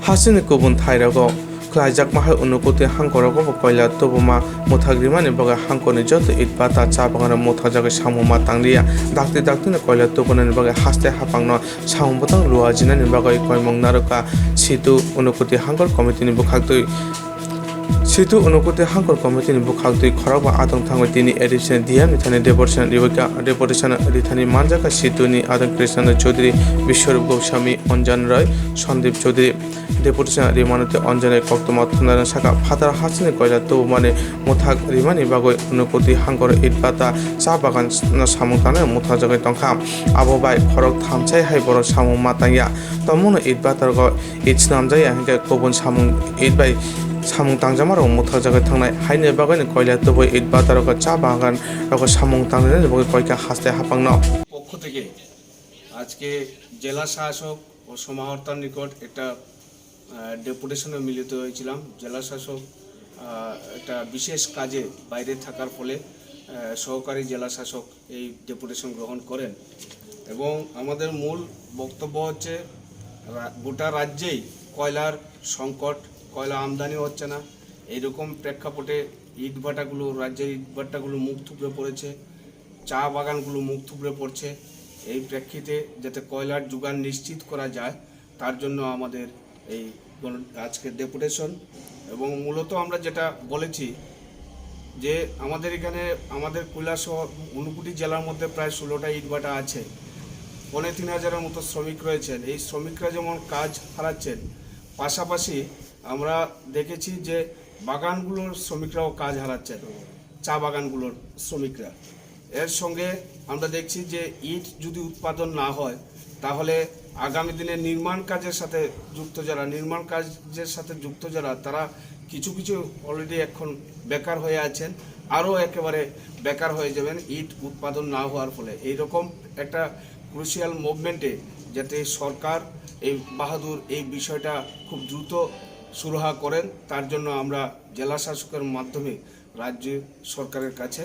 Hasini কুবুন থাইরাগো Klajak mahal unukuti hangkorogo koila tubuma muthagrimani baga hangkoni joto itbata chabangana muthajaga samuma tangriya dakti na koila tubunani baga haste hapangno samubotang luajina ni baga koimong naruka situ unukuti hangkor committee ni bukhagtui Situ unukuti hangkor committee ni bukhagtui khoraba adong thangoi tini edition diam thani deportation rithani manjaka situ ni adong krishna chaudhary Bishwarup Goswami Anjan Roy Sandip Chaudhary deportation rimanote Anjane koktomat thundaran saka phatar hasini koila to mane muthag rimani bagoi unukuti hangkor itbata cha bagan na samungtana muthajagai tongkha abobai khorok thamchai hai boro samung matangya tomono itbatar go ichnamjai hangke kobun samung itbai samung tangjamaro muthajagai thangnai haine bagani koila to boi itbataroko cha bagan roko samung tangne boi koika haste hapangno পক্ষ থেকে আজকে জেলা শাসক ও সমাহর্তার নিকট একটা ডেপুটেশনে মিলিত হয়েছিলাম। জেলা শাসক একটা বিশেষ কাজে বাইরে থাকার ফলে সহকারী জেলা শাসক এই ডেপুটেশন গ্রহণ করেন এবং আমাদের মূল বক্তব্য হচ্ছে গোটা রাজ্যেই কয়লার সংকট, কয়লা আমদানি হচ্ছে না, এইরকম প্রেক্ষাপটে ইটভাটাগুলো রাজ্যের ইটভাটাগুলো মুখ থুবড়ে পড়েছে, চা বাগানগুলো মুখ থুবড়ে পড়ছে। এই প্রেক্ষিতে যাতে কয়লার যোগান নিশ্চিত করা যায় তার জন্য আমাদের এই আজকের ডেপুটেশন। এবং মূলত আমরা যেটা বলেছি যে আমাদের এখানে আমাদের কৈলাসহ 59 জেলার মধ্যে প্রায় 16টা ইটভাটা আছে, 3,500-এর মতো শ্রমিক রয়েছেন। এই শ্রমিকরা যেমন কাজ হারাচ্ছেন, পাশাপাশি আমরা দেখেছি যে বাগানগুলোর শ্রমিকরাও কাজ হারাচ্ছেন, চা বাগানগুলোর শ্রমিকরা। এর সঙ্গে আমরা দেখছি যে ইট যদি উৎপাদন না হয় তাহলে আগামী দিনে নির্মাণ কাজের সাথে যুক্ত যারা তারা কিছু অলরেডি এখন বেকার হয়ে আছেন, আরও একেবারে বেকার হয়ে যাবেন ইট উৎপাদন না হওয়ার ফলে। এইরকম একটা ক্রুশিয়াল মুভমেন্টে যাতে সরকার এই বাহাদুর এই বিষয়টা খুব দ্রুত সুরাহা করেন তার জন্য আমরা জেলা শাসকের মাধ্যমে রাজ্য সরকারের কাছে